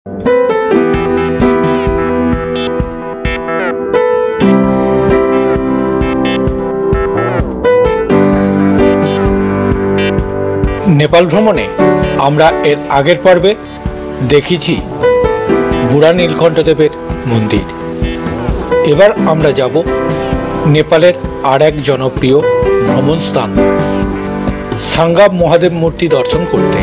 নেপাল ভ্রমণে আমরা এর আগের পর্বে দেখেছি বুড়া নীলকণ্ঠদেবের মন্দির। এবার আমরা যাব নেপালের আর এক জনপ্রিয় ভ্রমণ স্থান সাঙ্গাম মহাদেব মূর্তি দর্শন করতে।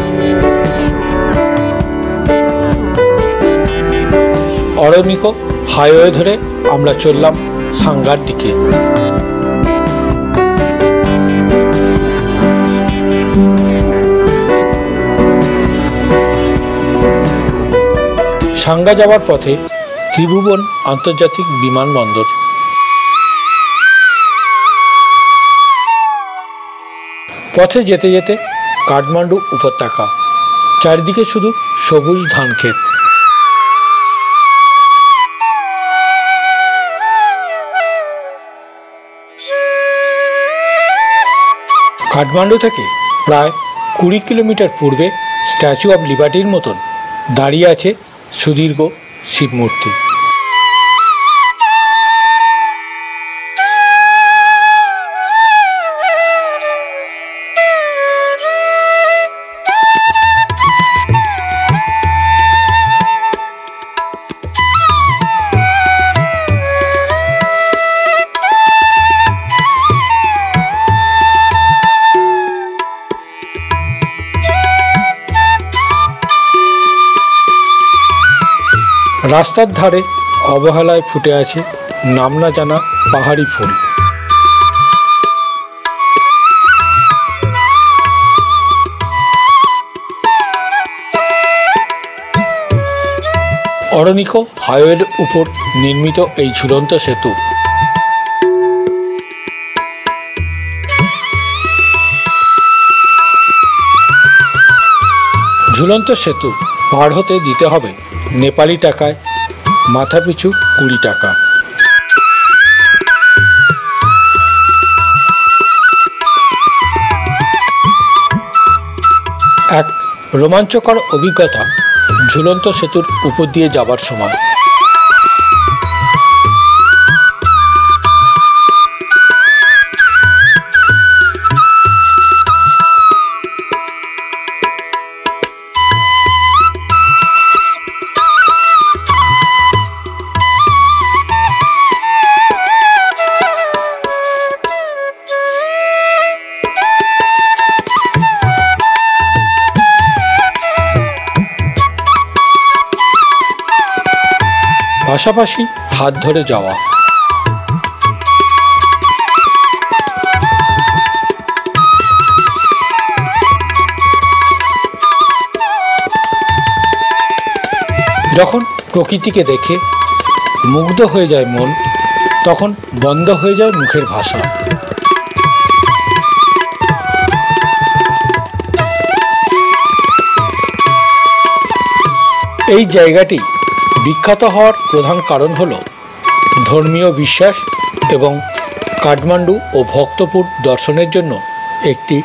অরনিকো হাইওয়ে ধরে আমরা চললাম সাঙ্গার দিকে। সাঙ্গা যাওয়ার পথে ত্রিভুবন আন্তর্জাতিক বিমানবন্দর। পথে যেতে যেতে কাঠমান্ডু উপত্যকা, চারিদিকে শুধু সবুজ ধান ক্ষেত। কাঠমান্ডু থেকে প্রায় 20 কিলোমিটার পূর্বে স্ট্যাচু অব লিবার্টির মতন দাঁড়িয়ে আছে সুদীর্ঘ শিব মূর্তি। রাস্তার ধারে অবহেলায় ফুটে আছে নাম না জানা পাহাড়ি ফুল। অরনিকো হাইওয়ের উপর নির্মিত এই ঝুলন্ত সেতু পার হতে দিতে হবে নেপালি টাকায় মাথাপিছু 20 টাকা। এক রোমাঞ্চকর অভিজ্ঞতা ঝুলন্ত সেতুর উপর দিয়ে যাবার সময়। পাশাপাশি হাত ধরে যাওয়া। যখন প্রকৃতিকে দেখে মুগ্ধ হয়ে যায় মন, তখন বন্ধ হয়ে যায় মুখের ভাষা। এই জায়গাটি বিখ্যাত হওয়ার প্রধান কারণ হল ধর্মীয় বিশ্বাস এবং কাঠমান্ডু ও ভক্তপুর দর্শনের জন্য একটি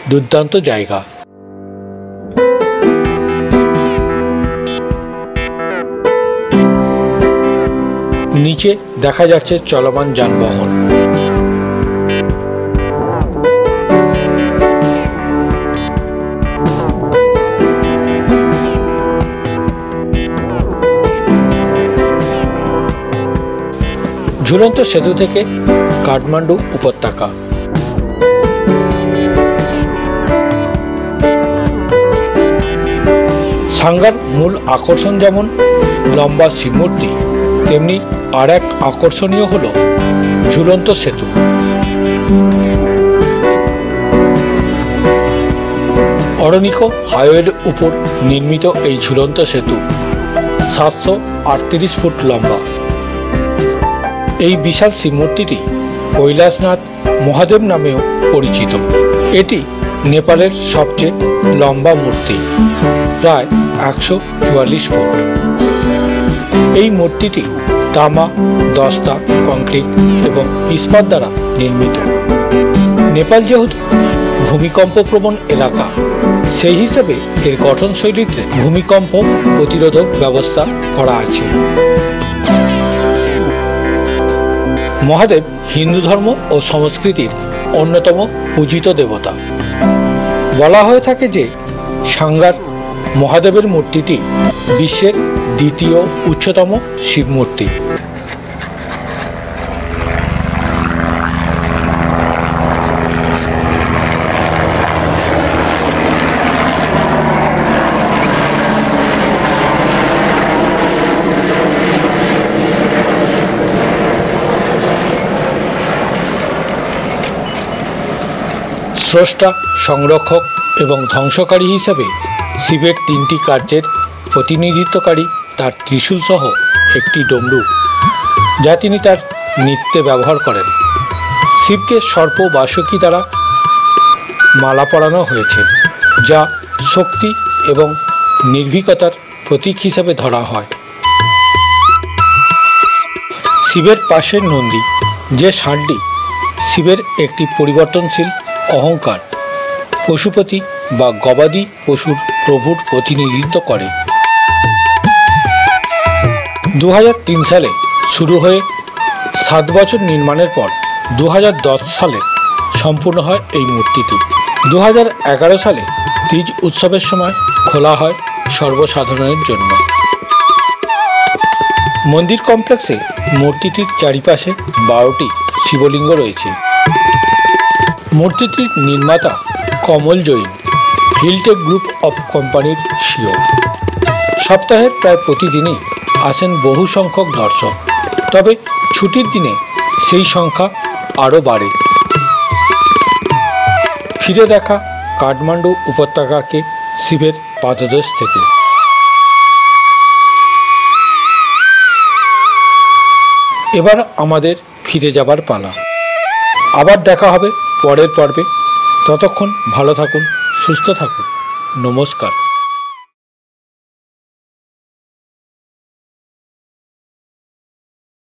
দুর্দান্ত জায়গা। নিচে দেখা যাচ্ছে চলমান যানবাহন। ঝুলন্ত সেতু থেকে কাঠমান্ডু উপত্যকা। সাঙ্গার মূল আকর্ষণ যেমন লম্বা শিবমূর্তি, তেমনি আর এক আকর্ষণীয় হল ঝুলন্ত সেতু। অরনিকো হাইওয়ের উপর নির্মিত এই ঝুলন্ত সেতু 738 ফুট লম্বা। এই বিশাল শিবমূর্তিটি কৈলাসনাথ মহাদেব নামেও পরিচিত। এটি নেপালের সবচেয়ে লম্বা মূর্তি, প্রায় 144 ফুট। এই মূর্তিটি তামা, দস্তা, কংক্রিট এবং ইস্পাত দ্বারা নির্মিত। নেপাল যেহেতু ভূমিকম্প প্রবণ এলাকা, সেই হিসেবে এর গঠনশৈলীতে ভূমিকম্প প্রতিরোধক ব্যবস্থা করা আছে। মহাদেব হিন্দু ধর্ম ও সংস্কৃতির অন্যতম পূজিত দেবতা। বলা হয়ে থাকে যে সাংগার মহাদেবের মূর্তিটি বিশ্বের দ্বিতীয় উচ্চতম শিব মূর্তি। স্রষ্টা, সংরক্ষক এবং ধ্বংসকারী হিসেবে শিবের তিনটি কার্যের প্রতিনিধিত্বকারী তার ত্রিশূল সহ একটি ডমরু, যা তিনি তার নৃত্যে ব্যবহার করেন। শিবকে সর্প বাসুকী দ্বারা মালা পরানো হয়েছে, যা শক্তি এবং নির্ভীকতার প্রতীক হিসেবে ধরা হয়। শিবের পাশের নন্দী, যে ষাঁড়টি শিবের একটি পরিবর্তনশীল অহংকার, পশুপতি বা গবাদি পশুর প্রভুর প্রতিনিধিত্ব করে। 2003 সালে শুরু হয়ে 7 বছর নির্মাণের পর 2010 সালে সম্পূর্ণ হয় এই মূর্তিটি। 2011 সালে তীজ উৎসবের সময় খোলা হয় সর্বসাধারণের জন্য। মন্দির কমপ্লেক্সে মূর্তিটির চারিপাশে 12টি শিবলিঙ্গ রয়েছে। মূর্তিটির নির্মাতা কমল জৈন, হিলটেক গ্রুপ অফ কোম্পানির সিও। সপ্তাহের প্রায় প্রতিদিনই আসেন বহু সংখ্যক দর্শক, তবে ছুটির দিনে সেই সংখ্যা আরও বাড়ে। ফিরে দেখা কাঠমান্ডু উপত্যকাকে শিবের পাদদেশ থেকে। এবার আমাদের ফিরে যাবার পালা। আবার দেখা হবে পরের পর্বে। ততক্ষণ ভালো থাকুন, সুস্থ থাকুন। নমস্কার।